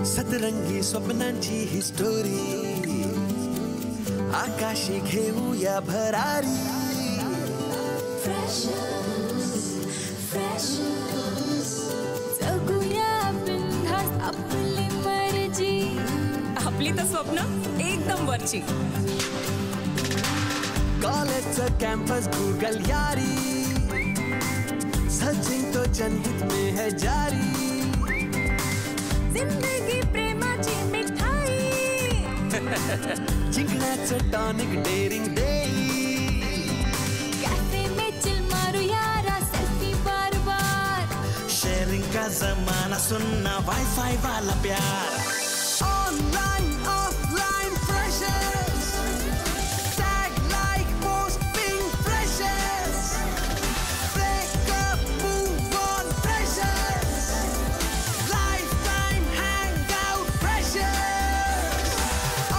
सतरंगी स्वप्नांची ही स्टोरी आकाशी घेऊया भरारी जगूया बिनधास्त आपली मर्जी आपली तर स्वप्न एकदम वरची कॉलेजचं कॅम्पस गूगल यारी सचिन तो जनहित में है जारी जिंदगी प्रेमाची मिठाई जिंकण्याचं टॉनिक डेरिंग देई कैफे में चिल मारू यारा सेल्फी बार बार शेयरिंग का जमाना सुनना वाईफाई वाला प्यार online offline freshers tag like posting freshers breakup move on freshers life time hang out freshers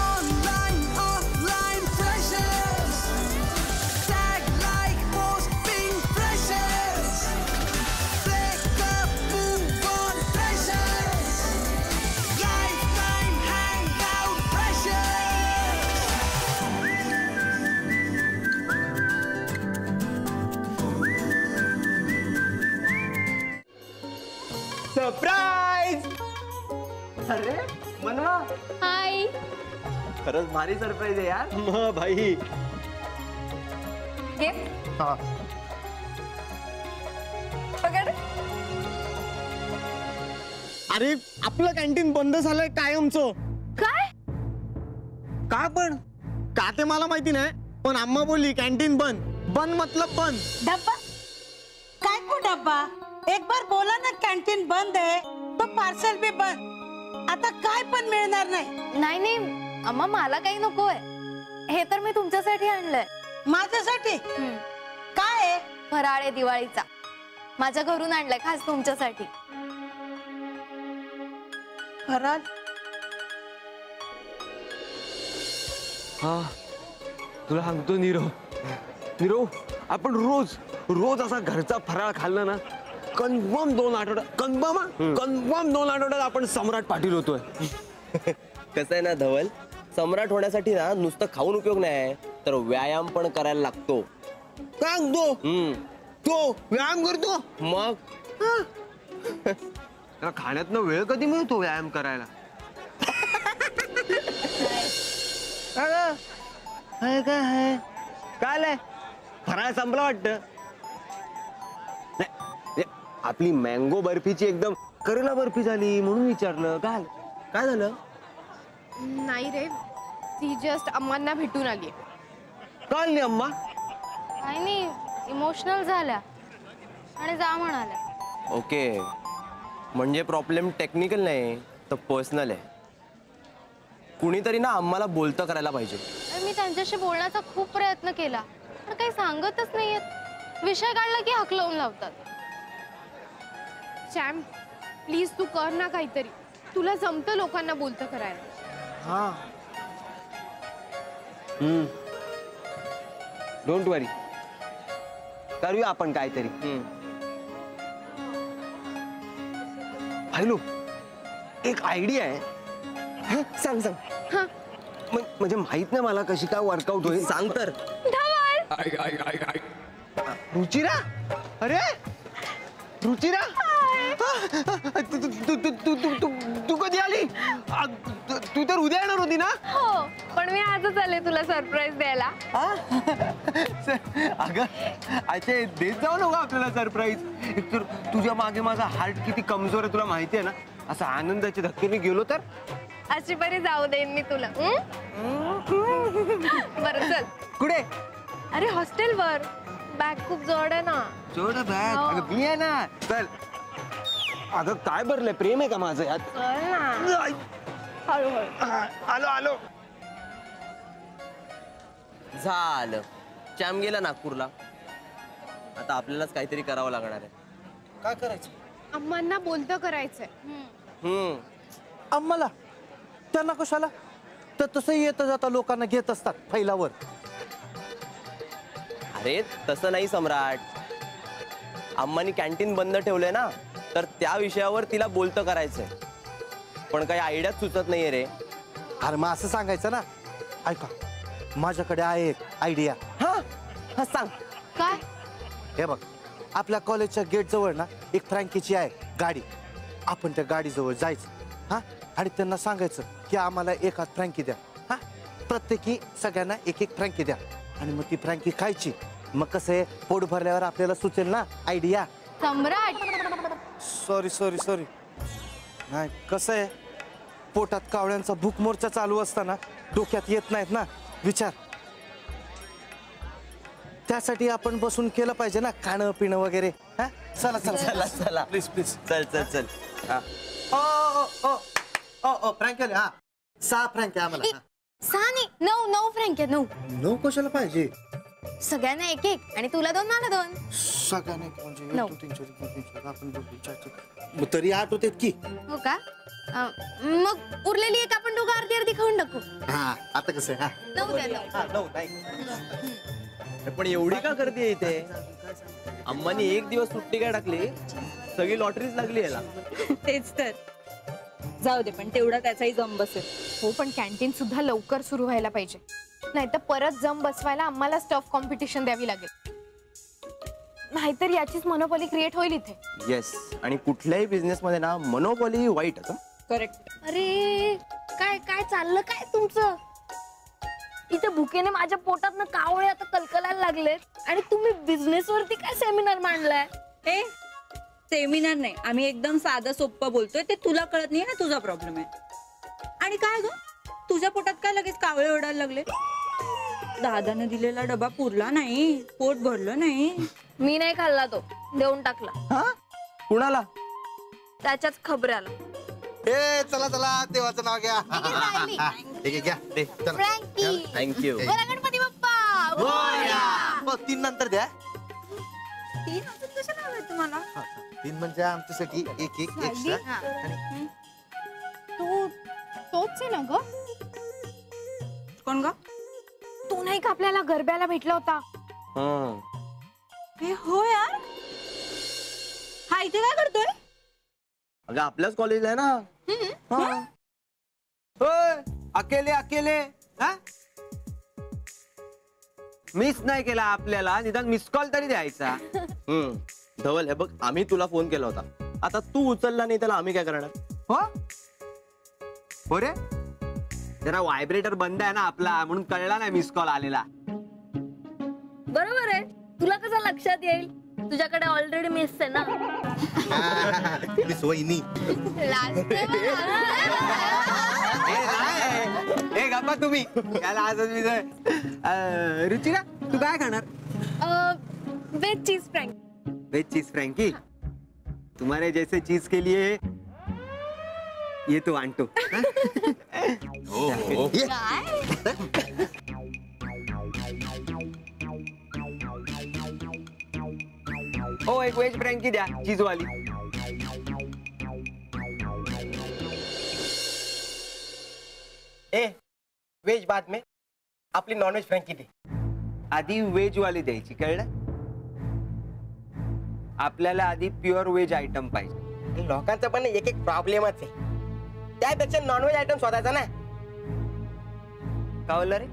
online offline freshers tag like posting freshers breakup move on freshers life time hang out freshers surprise! अरे मनवा हाय खरंच भारी surprise आहे यार मग भाई gift हा पकड अरे आपलं कॅन्टीन बंद झालंय कायमचं काय का पण का ते मला माहिती नाही पण अम्मा बोलली कॅन्टीन बंद बंद मतलब बंद डब्बा काय को डब्बा एक बार बोला ना कॅन्टीन बंद आहे तो पार्सल भी बंद आता काय पण मिळणार नाही नाही नाही अम्मा मला काही नकोय हे तर मी तुमच्यासाठी आणलंय माझ्यासाठी काय आहे फराळ आहे दिवाळीचा माझ्या घरून आणलाय खास तुमच्यासाठी फराळ हा तुला सांगतो नीरव नीरव आपण रोज रोज असा घरचा फराळ खाल्ला ना कन्फर्म 2 आठवड्यात आपण सम्राट पाटील होतोय कसं आहे ना धवल सम्राट होण्यासाठी ना नुसतं खाऊन उपयोग नाही तर व्यायाम पण करायला लागतो सांगतो तो व्यायाम करतो मग त्याला खाण्यातनं वेळ कधी मिळतो व्यायाम करायला काय फराळ संपला वाटतं नाही, आपली मँगो बर्फीची एकदम करेला बर्फी झाली म्हणून विचारलं काय काय झालं नाही रे ती जस्ट अम्मांना भेटून आली कळलं नाही अम्मा काही नाही इमोशनल झाल्या आणि जा म्हणाल्या ओके म्हणजे प्रॉब्लेम टेक्निकल नाही तर पर्सनल आहे कुणीतरी ना आम्हाला बोलतं करायला पाहिजे मी त्यांच्याशी बोलण्याचा खूप प्रयत्न केला पण काही सांगतच नाहीयेत विषय काढला की हकलवून लावतात सॅम प्लीज तू कर ना काहीतरी तुला जमतं लोकांना बोलतं करायला हा डोंट वरी करूया आपण काहीतरी हॅलो एक आयडिया आहे हा, सांग सांग म्हणजे माहित नाही मला कशी काय वर्कआउट होईल सांग तर रुचिरा अरे रुचिरा तू कधी आली तू तर उद्या येणार होती ना हो पण मी आजच आले तुला सरप्राईज द्यायला अगं अच्छा देत जाऊ नको आपल्याला सरप्राईज तर तुझ्या मागे माझा हार्ट किती कमजोर आहे तुला माहिती आहे ना असं आनंदाच्या धक्क्याने गेलो तर अशी बरी जाऊ देईन मी तुला बरं चल कुठे अरे हॉस्टेलवर बॅग खूप जड आहे ना जोड बॅग अगं मी आहे ना चल अगं काय भरलंय प्रेम आहे का माझं यात चल ना हळूहळू आलो आलो झालं चॅम गेला नागपूरला आता आपल्यालाच काहीतरी करावं लागणार आहे काय करायचं अम्मांना बोलतं करायचंय आम्हाला त्यांना कशाला तर तसं येत जाता लोकांना घेत असतात फैलावर अरे तसं नाही सम्राट अम्मानी कॅन्टीन बंद ठेवलंय ना तर त्या विषयावर तिला बोलतं करायचंय पण काही आयडियाच सुचत नाहीये रे. अरे मग असं सांगायचं ना, ऐका माझ्याकडे आहे एक आयडिया. हा हा सांग. काय? हे बघ, आपल्या कॉलेजच्या गेट जवळ ना एक फ्रँकीची आहे गाडी. आपण त्या गाडीजवळ जायचं हा, आणि त्यांना सांगायचं की आम्हाला एक हात फ्रँकी द्या. हा, प्रत्येकी सगळ्यांना एक एक फ्रँकी द्या, आणि मग ती फ्रँकी खायची. मग कसं आहे, पोट भरल्यावर आपल्याला सुचेल ना आयडिया. सम्राट, सॉरी सॉरी सॉरी, नाही कसं आहे, पोटात कावळ्यांचा भूक मोर्चा चालू असताना डोक्यात येत नाहीत ना विचार. त्यासाठी आपण बसून केलं पाहिजे ना खाणं पिणं वगैरे. हा, चला चला चला चला प्लीज प्लीज. चल चल चल. हा. ओ ओ ओ ओ फ्रँक हा, 6 फ्रँक आम्हाला. हा. 6 नाही, 9 फ्रँक आहे. 9 9 कशाला पाहिजे? सगळ्यांना एक एक, आणि तुला 2 मला 2. सगळ्यांना म्हणजे 1 9. 2 3 4 5 6 आपण 2 3 4 4 मग तरी 8 होते की. हो का? मग उरलेली एक आपण दोघं अर्धी अर्धी खाऊन टाकू. हा, आता कसं आहे? 9 द्या. हा 9 नाही. पण एवढी का गर्दी आहे इथे? अम्मानी एक दिवस सुट्टी काय टाकली, सगळी लॉटरीच लागली याला. तेच तर. जाऊ दे, पण तेवढा त्याचाही जम बसेल. हो, पण कॅन्टीन सुद्धा लवकर सुरू व्हायला पाहिजे, नाहीतर परत जम बसवायला आम्हाला स्टफ कॉम्पिटिशन द्यावी लागेल. नाहीतर याचीच मोनोपॉली क्रिएट होईल इथे. येस, आणि कुठल्याही बिझनेस मध्ये ना मोनोपॉली वाईट होतं. करेक्ट. अरे काय काय चाललं काय तुमचं? इथे भुकेने माझ्या पोटात ना कावळे आता कलकलायला लागले, आणि तुम्ही बिझनेस वरती काय सेमिनार मांडलाय? हे सेमिनार नाही, आम्ही एकदम साधं सोप्पं बोलतोय. ते तुला कळत नाही ना, तुझा प्रॉब्लेम आहे. आणि काय ग, तुझ्या पोटात काय लगेच कावळे ओढायला लागले? दादाने दिलेला डबा पुरला नाही, पोट भरलं नाही. मी नाही खाल्ला, तो देऊन टाकला. हा, कुणाला? त्याच्याच खबऱ्याला. ए चला चला, देवाचं नाव घ्या. ठीक आहे, घ्या दे, चला. फ्रँकी, थँक्यू. बोला गणपती बाप्पा. मग 3 नंतर द्या. 3 अजून कशाला हवे तुम्हाला? 3 म्हणजे आमच्यासाठी एक एक एक्स्ट्रा. तोच आहे ना ग? कोण ग? तो नाही का आपल्याला गरब्याला भेटला होता? हे हो यार, हा इथे काय करतोय? अगं आपल्याच कॉलेजला आहे ना. हा. होय, अकेले अकेले हा, मिस नाही केला आपल्याला, निदान मिस कॉल तरी द्यायचा. धवल, हे बघ, आम्ही तुला फोन केला होता, आता तू उचलला नाही, त्याला आम्ही काय करणार? हो रे, जरा व्हायब्रेटर बंद आहे ना आपला, म्हणून कळला नाही मिस कॉल आलेला. बरोबर आहे, तुला कसं लक्षात येईल? तुझ्याकडे ऑलरेडी मिस आहे ना. मिस वहिनी. ए गप्पा तुम्ही त्याला आजच रुचिरा, तू काय खाणार? वेज चीज फ्रँक. वेज चीज फ्रँकी, तुम्हारे जैसे चीज के लिए ये तो आंटो. ओ एक वेज फ्रँकी द्या, चीज वाली. ए वेज बाद में आपली नॉनव्हेज फ्रँकी दे. आधी वेज वाली द्यायची, कळलं? आपल्याला आधी प्युअर वेज आयटम पाहिजे. लोकांचा पण एक एक प्रॉब्लेमच आहे, त्यापेक्षा नॉनव्हेज आयटम शोधायचा ना. कावलं रे,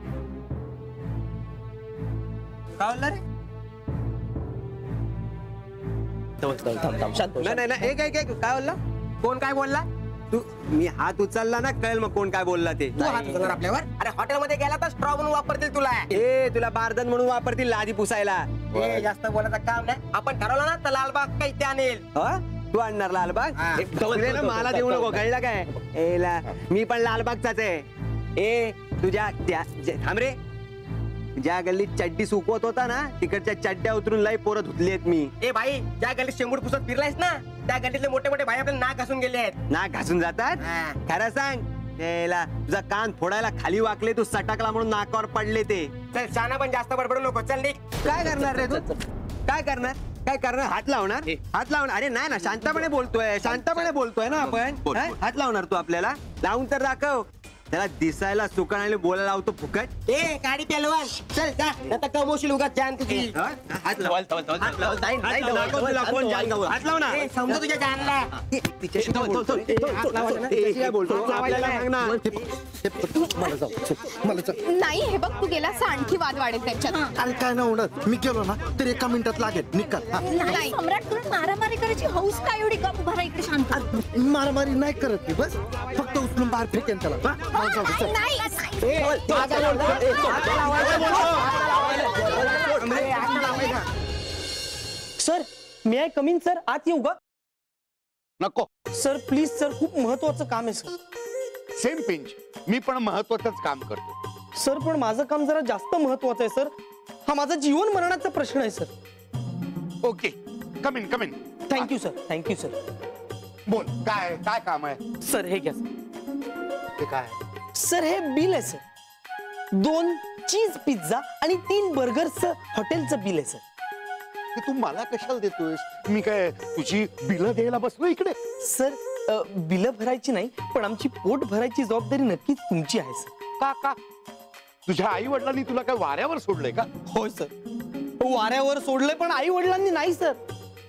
कावलं रे. नाही नाही, एक एक एक काय बोलला? कोण काय बोलला? तू, मी हात उचलला ना, कळेल मग कोण काय बोलला ते. तू हात उचलणार आपल्यावर? अरे हॉटेलमध्ये गेला तर स्ट्रॉ म्हणून वापरतील तुला. ए तुला बारदन म्हणून वापरतील लादी पुसायला. ए जास्त बोलायचं काम नाही, आपण ठरवलं ना तर लालबाग काही ते आणेल. तू आणणार लालबाग? हा. मला देऊ नको, कळलं काय? एला मी पण लालबागचाच आहे. ए तुझ्या थांब रे, ज्या गल्लीत चड्डी सुकवत होता ना, तिकडच्या चड्ड्या उतरून लय पोरं धुतलीत मी. ए भाई, ज्या गल्लीत शेंबूड पुसत फिरलायस ना, त्या गल्लीतले मोठे मोठे भाई आपले नाक घासून गेले आहेत. नाक घासून जातात? हा. खरं सांग, एला तुझा कान फोडायला खाली वाकले, तू सटकला म्हणून नाकावर पडले ते. चल शाना पण जास्त बडबडू नको, चल निघ. काय करणार रे तू? काय करणार? काय करणार? हात लावणार? हात लावणार? अरे नाही ना, शांतपणे बोलतोय, शांतपणे बोलतोय ना आपण. हात लावणार तू आपल्याला? लावून तर दाखव. त्याला दिसायला सुकण आणि बोलायला लावतो फुकट. ए गाडी पेलवान चल जा आता कमवशील उगाच जान तुझी. हात लाव. हात लाव. दाखव तुला कोण जान गाव. हात लाव ना. समजा तुझ्या जानला तिच्याशी काय बोलतो आपल्याला सांग ना. नाही हे बघ तू गेला असं आणखी वाद वाढेल त्यांच्यात. आणि काय नाही होणार, मी गेलो ना तर एका मिनिटात लागेल निकाल. नाही सम्राट तुला मारामारी करायची हौस काय एवढी? गप उभा राहा इकडे शांत. मारामारी नाही करत मी, बस फक्त उचलून बाहेर फेकेन त्याला. Sir me I come in sir, आत येऊ का? नको सर प्लीज सर, खूप महत्वाचं काम आहे सर. सेम पिंच, मी पण महत्वाचंच काम करतो. सर पण माझं काम जरा जास्त महत्वाचं आहे सर. हा माझा जीवन मरणाचा प्रश्न आहे sir. Okay come in come in. Thank you sir, thank you sir. बोल काय काय काम आहे? सर हे घ्या सर. ते काय? सर हे बिल आहे सर. 2 चीज पिझ्झा आणि 3 बर्गरचं हॉटेलचं बिल आहे सर. हे तू मला कशाला देतोयस? मी काय तुझी बिलं द्यायला बसलो इकडे? सर बिलं भरायची नाही पण आमची पोट भरायची जबाबदारी नक्कीच तुमची आहे सर. का का तुझ्या आई वडिलांनी तुला काय वाऱ्यावर सोडलंय का? होय सर, वाऱ्यावर सोडलंय पण आई वडिलांनी नाही सर.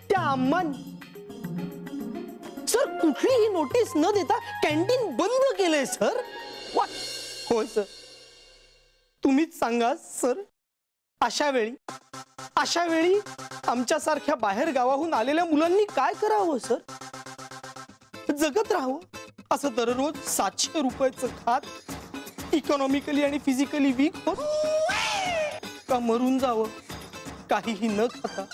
त्या अम्मांनी सर कुठलीही नोटीस न देता कॅन्टीन बंद केलंय सर. होय सर, तुम्हीच सांगा सर. अशा वेळी आमच्यासारख्या बाहेर गावाहून आलेल्या मुलांनी काय करावं सर? जगत राहावं असं दररोज 700 रुपयाचं खात इकॉनॉमिकली आणि फिजिकली वीक होत, का मरून जावं काहीही न खाता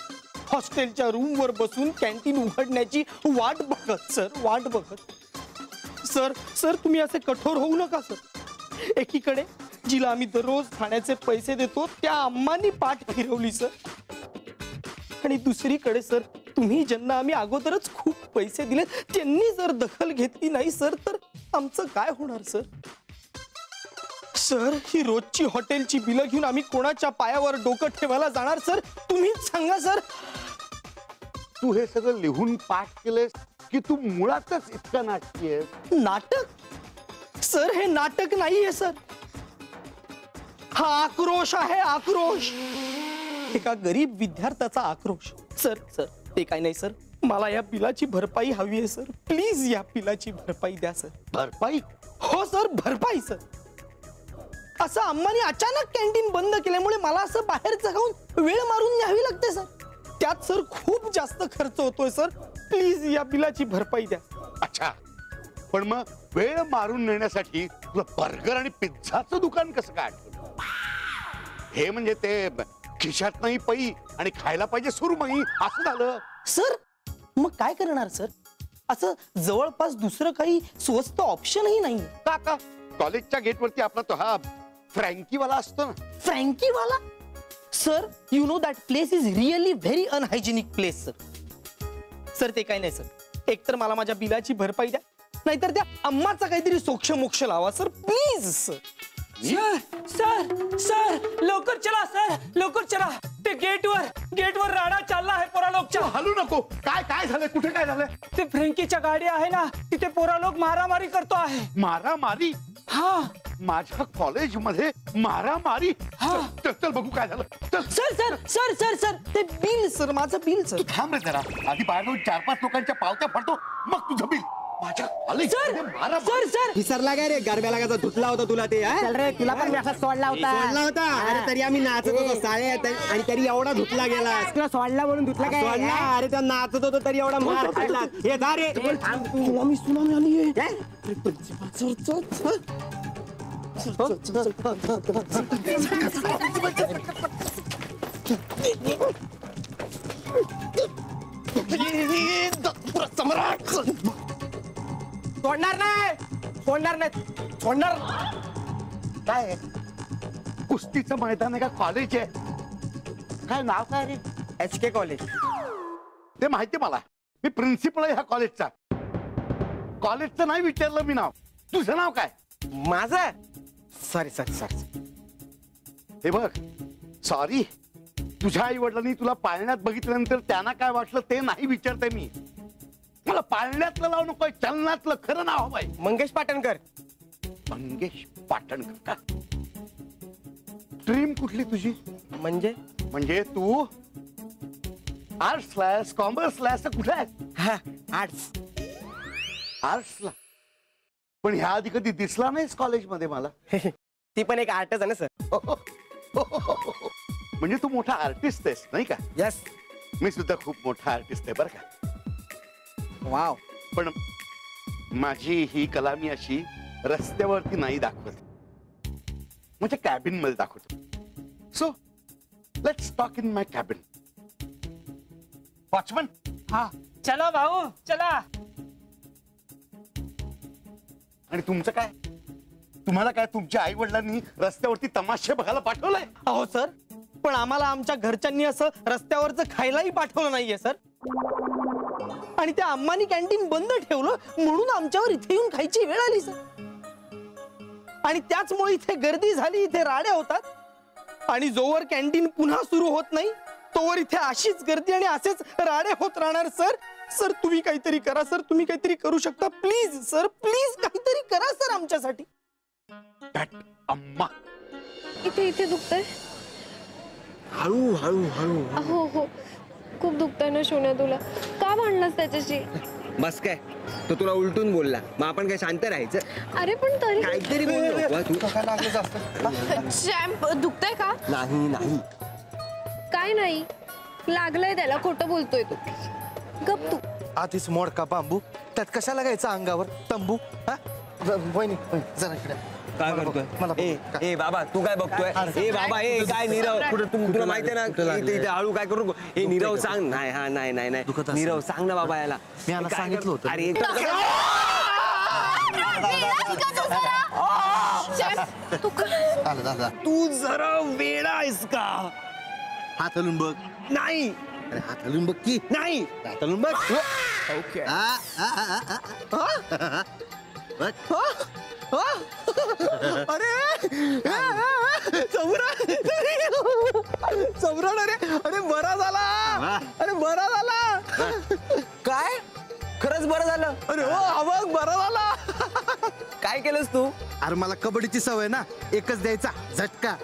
हॉस्टेलच्या रूमवर बसून कॅन्टीन उघडण्याची वाट बघत सर, वाट बघत. सर सर तुम्ही असे कठोर होऊ नका सर. एकीकडे जिला आम्ही दररोज खाण्याचे पैसे देतो त्या अम्मांनी पाठ फिरवली सर, आणि दुसरीकडे सर तुम्ही ज्यांना आम्ही अगोदरच खूप पैसे दिले त्यांनी जर दखल घेतली नाही सर तर आमचं काय होणार सर? सर ही रोजची हॉटेलची बिलं घेऊन आम्ही कोणाच्या पायावर डोकं ठेवायला जाणार सर? तुम्हीच सांगा सर. तू हे सगळं लिहून पाठ केलंयस की तू मुळातच इतका नाटकी आहे? नाटक सर, हे नाटक नाहीये सर. हा आक्रोश आहे, आक्रोश. एका गरीब विद्यार्थ्याचा आक्रोश. सर सर ते काय नाही सर, मला या बिलाची भरपाई हवी आहे सर. प्लीज या बिलाची भरपाई द्या सर. भरपाई? हो सर भरपाई सर. असं अम्मानी अचानक कॅन्टीन बंद केल्यामुळे मला असं बाहेर जाऊन वेळ मारून न्यावी लागते सर. त्यात सर खूप जास्त खर्च होतोय सर. प्लीज या बिलाची भरपाई द्या. अच्छा, पण मग वेळ मारून नेण्यासाठी तुला बर्गर आणि पिझ्झाचं दुकान कसं काय आठवलं? हे म्हणजे ते खिशात नाही पै आणि खायला पाहिजे सुरमई असं झालं सर. मग काय करणार सर? असं जवळपास दुसरं काही स्वस्त ऑप्शनही नाही. का कॉलेजच्या गेटवरती आपला तो हा फ्रँकीवाला असतो ना. फ्रँकीवाला? Sir you know that place is really very unhygienic place sir. Sir ते काय नाही सर, एकतर मला माझ्या बिलाची भरपाई द्या नाहीतर त्या अम्माचा काहीतरी सोक्ष लावा sir. Please sir. Sir sir लवकर चला सर, लवकर चला. ते गेटवर राडा चालला आहे पोरा लोकच्या. हलू नको. काय काय झालंय? कुठे काय झालंय? ते फ्रँकीच्या गाडी आहे ना तिथे पोरा लोक मारामारी करतो आहे. मारामारी? हा, माझ्या कॉलेजमध्ये मारामारी? चल बघू काय झालं. Sir sir sir sir sir ते बिल सर, माझं बिल सर. थांब रे जरा, आधी बाहेर 4-5 लोकांच्या पावत्या फाडतो मग तुझं बिल. माझ्या कॉलेजमध्ये सर सर विसरला काय रे? गरब्याला कसा धुतला होता तुला ते? चल रे, तुला पण असा सोडला होता. अरे तरी आम्ही नाचत होतो साळे आणि तरी एवढा धुतला गेला. तुला सोडला म्हणून धुतला काय? सोडला? अरे त्या नाचत होतो तरी एवढा मार खाल्ला. हे जा रे. तुला मी सुनामी आली आहे. सोडणार नाही. काय कुस्तीचं मैदान आहे का कॉलेज आहे? काय नाव काय रे? HK college. ते माहिती मला. मी प्रिन्सिपल आहे ह्या कॉलेजचा. कॉलेजचं नाही विचारलं मी नाव. तुझं नाव काय? माझं? सॉरी. हे बघ, सॉरी. तुझ्या आई वडिलांनी तुला पाळण्यात बघितल्यानंतर त्यांना काय वाटलं ते नाही विचारते मी. मला पाळण्यातलं नाव नकोय, चलनातलं खरं नाव हवंय. मंगेश पाटणकर. मंगेश पाटणकर. ड्रीम कुठली तुझी? म्हणजे तू आर्ट्सला, कॉमर्सला, असं कुठे आहे? आर्ट्सला. पण ह्या आधी कधी दिसला नाहीस कॉलेजमध्ये मला. ती पण एक आर्टच आहे ना सर. म्हणजे तू मोठा आर्टिस्ट आहेस नाही का? यस. मी सुद्धा खूप मोठा आर्टिस्ट आहे बरं का. वाव. पण माझी ही कला मी अशी रस्त्यावरती नाही दाखवत, म्हणजे कॅबिन मध्ये दाखवतो. So let's talk in my cabin. Watchman. हा चला भाऊ चला. आणि तुमचं काय? तुम्हाला काय तुमच्या आई वडिलांनी रस्त्यावरती तमाशे बघायला पाठवलंय? अहो सर, पण आम्हाला आमच्या घरच्यांनी असं रस्त्यावरचं खायलाही पाठवलं नाहीये सर. आणि त्या अम्मानी कॅन्टीन बंद ठेवलं म्हणून आमच्यावर इथे येऊन खायची वेळ आली सर. आणि त्याचमुळे इथे गर्दी झाली, इथे राड्या होतात. आणि जोवर कॅन्टीन पुन्हा सुरू होत नाही तोवर इथे अशीच गर्दी आणि असेच राडे होत राहणार सर. सर तुम्ही काहीतरी करा सर, तुम्ही काहीतरी करू शकता प्लीज सर, प्लीज काहीतरी करा सर आमच्यासाठी. अम्मा इथे इथे दुखतंय. हळू हळू हळू. हो हो खूप दुखतंय ना सोन्या तुला. का भांडलास त्याच्याशी? बस काय, तो तुला उलटून बोलला, मग आपण काय शांत राहायचं? अरे पण तरी काहीतरी बोल तू. चॅम्प दुखतंय का? नाही नाही काय नाही लागलंय त्याला, खोटं बोलतोय तू. गप तू. आधीच मोडका बांबू, त्यात कशाला घ्यायचा अंगावर तंबू? वहिनी जरा इकडे. काय करतोय? ए बाबा तू काय बघतोय? ए बाबा ए काय नीरव, तुला माहितीये ना इथे हळू काय करू. ए नीरव सांग. नाही हा नाही नाही नाही नीरव सांग ना बाबा याला. मी याला सांगितलं होतं. अरे तू जरा वेडा आहेस का? हात हलून बघ. नाही. अरे हात हलून बघ की. नाही. हात हलून बघ. ओके. अरे सम्राट अरे अरे बरा झाला. अरे बरा झाला. काय खरंच बरं झालं? अरे हो आवाज बरा झाला. काय केलंस तू? अरे मला कबड्डीची सवय ना, एकच द्यायचा झटका.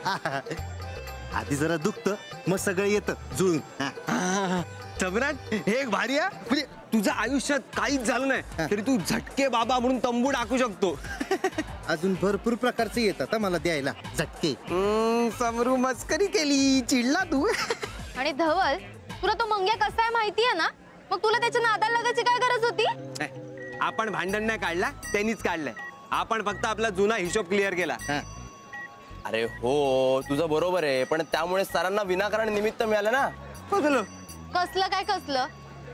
आधी जरा दुखत मग सगळं येतं जुळून. सम्राट हे एक भारी आहे. म्हणजे तुझ्या आयुष्यात काहीच झालं नाही तरी तू झटके बाबा म्हणून तंबू टाकू शकतो. अजून भरपूर प्रकारचे येतात मला द्यायला झटके. समरू मस्करी केली, चिडला तू. आणि धवल तुला तो मंग्या कसा आहे माहितीये ना, मग तुला त्याच्या नादाला लागायची काय गरज होती? आपण भांडण नाही काढला, त्यांनीच काढलंय. आपण फक्त आपला जुना हिशोब क्लिअर केला. अरे हो तुझं बरोबर आहे, पण त्यामुळे सरांना विनाकारण निमित्त मिळालं ना. कसलं काय कसलं?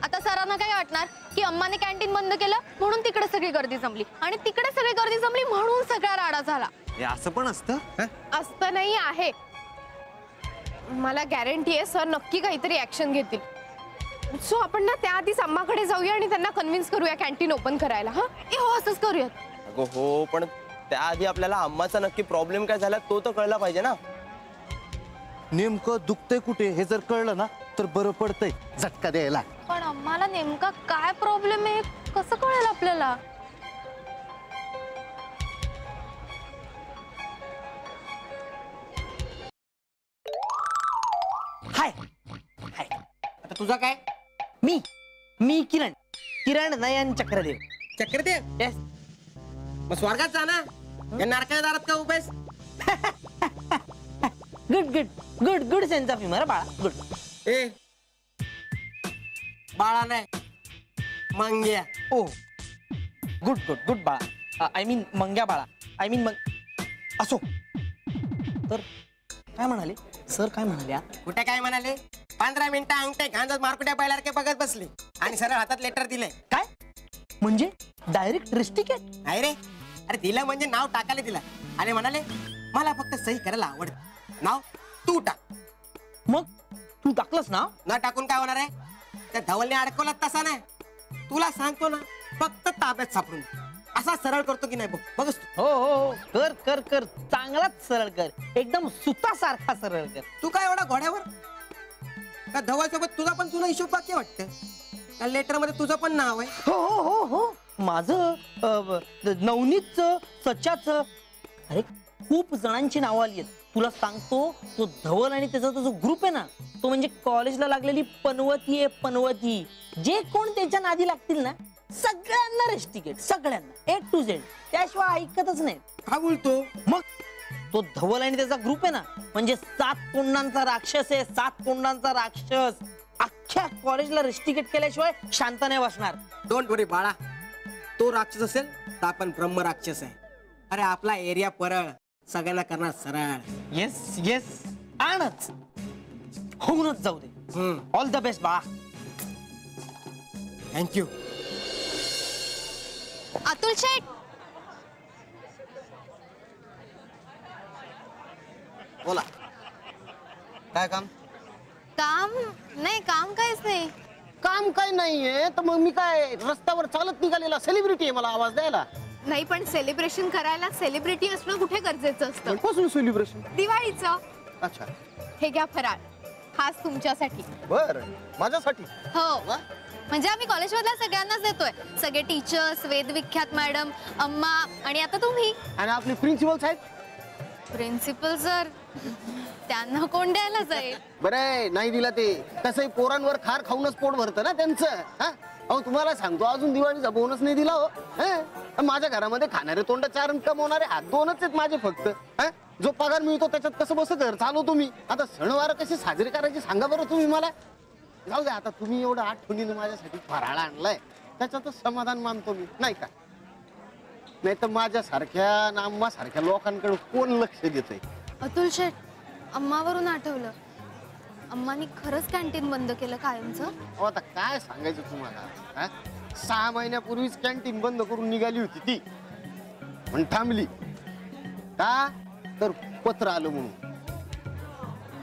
आता सरांना काय वाटणार की अम्माने कॅन्टीन बंद केलं म्हणून तिकडे सगळी गर्दी जमली, आणि तिकडे सगळी गर्दी जमली म्हणून सगळा राडा झाला. हे असं पण असतं? असतं नाही आहे. मला गॅरंटी आहे सर नक्की काहीतरी ऍक्शन घेतील. सो आपण ना त्याआधीच अम्माकडे जाऊया आणि त्यांना कन्व्हिन्स करूया कॅन्टीन ओपन करायला. हा हो असंच करूयात. अगं हो, पण त्याआधी आपल्याला अम्माचा नक्की प्रॉब्लेम काय झाला तो तर कळला पाहिजे ना. नेमकं दुखतंय कुठे हे जर कळलं ना तर बरं पडतंय झटका द्यायला. पण अम्माला नेमका काय प्रॉब्लेम आहे कसं कळेल आपल्याला? हाय हाय. आता तुझा काय? मी किरण नयन चक्रदेव. चक्रदेव? येस. मग स्वर्गात जा ना, या नारकाच्या दारात का उभेस? Good good good good sense of humour बाळा. गुड. ए बाळा नाही मंग्या. ओ गुड गुड गुड बाळा. आय मीन मंग्या बाळा. आय मीन असो. तर काय म्हणाले सर? काय म्हणाले? कुठे काय म्हणाले? 15 मिनिटं अंगठे घांजत मारकुट्या बैलारखे बघत बसले आणि सरळ हातात लेटर दिले. काय म्हणजे डायरेक्ट रिस्टिकेट? आहे रे. अरे दिलं म्हणजे नाव टाकायला दिलं आणि म्हणाले मला फक्त सही करायला आवडत, नाव तू टाक. मग तू टाकलंस ना? ना टाकून काय होणार आहे? त्या धवलने अडकवलं तसा नाही. तुला सांगतो ना फक्त ताब्यात सापडून असा सरळ करतो की नाही बघ. बघस हो हो हो. कर कर कर. चांगलाच सरळ कर. एकदम सुतासारखा सरळ कर. तू काय एवढा घोड्यावर? त्या धवल सोबत तुझा पण तुला हिशोब बाकी वाटतं. त्या लेटर मध्ये तुझं पण नाव आहे. हो हो हो हो. माझं नवनीतचं, सच्याचं अरे खूप जणांची नावं आली आहेत. तुला सांगतो, तो धवल आणि त्याचा तो जो ग्रुप आहे ना, तो म्हणजे कॉलेजला लागलेली पनवती आहे, पनवती. जे कोण त्याच्या नादी लागतील ना, सगळ्यांना रेस्टिकेट, सगळ्यांना A to Z. त्याशिवाय ऐकतच नाही. काय बोलतो? मग तो धवल आणि त्याचा ग्रुप आहे ना, म्हणजे 7 कोंडांचा राक्षस आहे, 7 कोंडांचा राक्षस. अख्ख्या कॉलेजला रेस्टिकेट केल्याशिवाय शांत नाही बसणार. डोंट वरी बाळा, तो राक्षस असेल तर आपण ब्रह्म राक्षस आहे. अरे आपला एरिया परळ, सगळ्यांना करणार सरळ. येस येस, आणच होऊनच जाऊ दे. ऑल द बेस्ट बाळा. थँक्यू. अतुल शेठ, बोला, काय काम? काम नाही, काम काहीच नाही. काम काय नाहीये तर मग मी काय रस्त्यावर चालत निघालेला सेलिब्रिटी आहे मला आवाज द्यायला? नाही, पण सेलिब्रेशन करायला सेलिब्रिटी असणं कुठे गरजेचं असतं? कसलं सेलिब्रेशन? दिवाळीचं. अच्छा, हे घ्या फराळ, खास तुमच्यासाठी. बर, माझ्यासाठी? हो, म्हणजे आम्ही कॉलेजमधल्या सगळ्यांनाच देतोय. सगळे टीचर्स, वेदविख्यात मॅडम, अम्मा आणि आता तुम्ही. आणि आपले प्रिन्सिपल साहेब? प्रिन्सिपल सर, त्यांना कोण द्यायला जाईल? बरं नाही दिला ते, तसंही पोरांवर खार खाऊनच पोट भरतं ना त्यांचं. अहो तुम्हाला सांगतो, अजून दिवाळीचा बोनस नाही दिला हो. माझ्या घरामध्ये खाणारे तोंड 4 आणि कमवणारे हात 2च आहेत माझे फक्त. जो पगार मिळतो त्याच्यात कसं बस घर चालवतो मी. आता सणवार कसे साजरे करायचे सांगा बरं तुम्ही मला. जाऊ द्या, आता तुम्ही एवढं आठवणीने माझ्यासाठी फराळ आणलाय, त्याच्यातच समाधान मानतो मी, नाही का? नाही तर माझ्यासारख्या अम्मा सारख्या लोकांकडे कोण लक्ष देतंय? अतुल शेठ, अम्मावरून आठवलं, अम्मानी खरंच कॅन्टीन बंद केलं कायमचं? अहो आता काय सांगायचं तुम्हाला. 6 महिन्यापूर्वीच कॅन्टीन बंद करून निघाली होती ती, पण थांबली का? तर पत्र आलं म्हणून.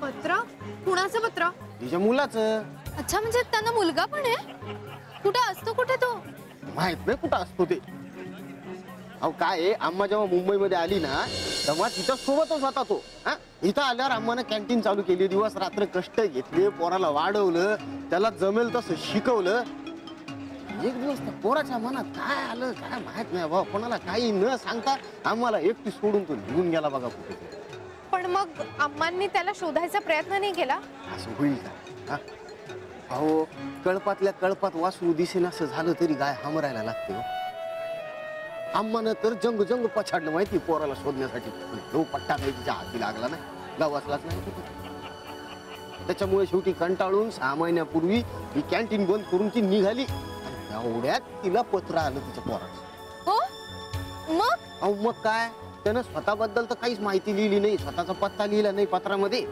पत्र? कुणाचं पत्र? तिच्या मुलाचं. अच्छा, म्हणजे त्यांना मुलगा पण आहे? कुठे असतो, कुठे तो? माहित नाही कुठं असतो ते. अहो काय, अम्मा जेव्हा मुंबईमध्ये आली ना, तेव्हा तिच्या सोबतच होता तो. इथं आल्यावर अम्मानं कॅन्टीन चालू केली. दिवस रात्र कष्ट घेतले, पोराला वाढवलं, त्याला जमेल तसं शिकवलं. एक दिवस त्या पोराच्या मनात काय आलं काय माहित नाही भाऊ, कोणाला काही न सांगता आम्हाला एकटी सोडून तो निघून गेला बघा कुठे. पण मग अम्मांनी त्याला शोधायचा प्रयत्न नाही केला? असं होईल का? अहो कळपातल्या कळपात वासरू दिसेन असं झालं तरी गाय हमरायला लागते हो. अम्मानं तर जंग जंग पछाडलं माहिती पोराला शोधण्यासाठी. तो पट्टा काही तिच्या हाती लागला नाही, गावातलाच नाही. त्याच्यामुळे शेवटी कंटाळून 6 महिन्यापूर्वी ही कॅन्टीन बंद करून ती निघाली. एवढ्यात तिला पत्र आलं तिच्या पोराचं. हो मग? अहो मग काय, त्यानं स्वतःबद्दल तर काहीच माहिती लिहिली नाही, स्वतःचा पत्ता लिहिला नाही पत्रामध्ये.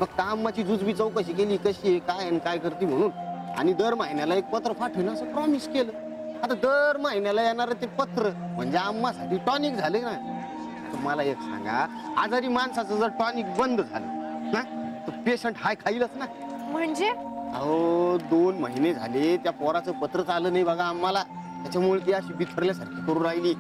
फक्त अम्माची जुजबी चौकशी केली, कशी आहे काय आणि काय करते म्हणून, आणि दर महिन्याला एक पत्र पाठवणं असं प्रॉमिस केलं. आता दर महिन्याला येणार ते पत्र म्हणजे अम्मासाठी टॉनिक झाले ना. तुम्हाला एक सांगा, आजारी माणसाचं जर टॉनिक बंद झालं ना तर पेशंट हाय खाईलच ना. म्हणजे? अहो 2 महिने झाले त्या पोराचं पत्रच आलं नाही बघा आम्हाला. त्याच्यामुळे ती अशी बिथरल्यासारखी करून राहिली.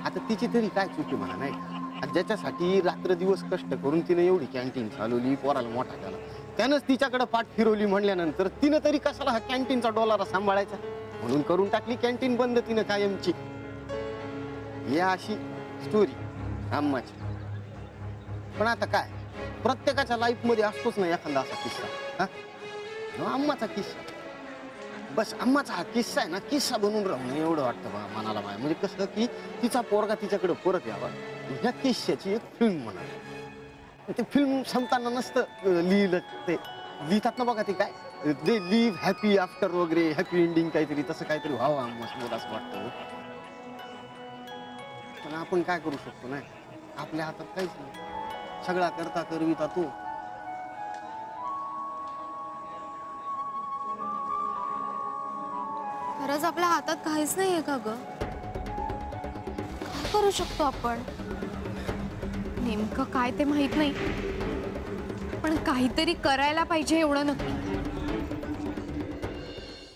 आता तिची तरी काय चुकी म्हणा नाही का? ज्याच्यासाठी रात्र दिवस कष्ट करून तिने एवढी कॅन्टीन चालवली, पोराला मोठा केला, त्यानंच तिच्याकडे पाठ फिरवली म्हणल्यानंतर तिनं तरी कशाला हा कॅन्टीनचा डॉलर सांभाळायचा, म्हणून करून टाकली कॅन्टीन बंद तिनं कायमची. या अशी स्टोरी अम्माची. पण आता काय, प्रत्येकाच्या लाईफ मध्ये असतोच ना एखादा असा किस्सा. अम्माचा किस्सा, बस अम्माचा हा किस्सा आहे ना, किस्सा बनून राहणं एवढं वाटतं बघा मनाला माझ्या. म्हणजे कसं की तिचा पोरगा तिच्याकडे परत यावा, ह्या किस्स्याची एक फिल्म म्हणा. ते फिल्म संपताना नसतं लिहिलं, ते लिहितात ना बघा ते काय, दे लिव्ह हॅपी आफ्टर वगैरे, हॅपी एंडिंग काहीतरी, तसं काहीतरी व्हावं अम्मासमोर असं वाटतं. पण आपण काय करू शकतो ना, आपल्या हातात काहीच नाही. सगळा करता करविता तो. खरंच आपल्या हातात काहीच नाहीये का ग? काय करू शकतो आपण? नेमकं काय ते माहित नाही, पण काहीतरी करायला पाहिजे एवढं नक्की.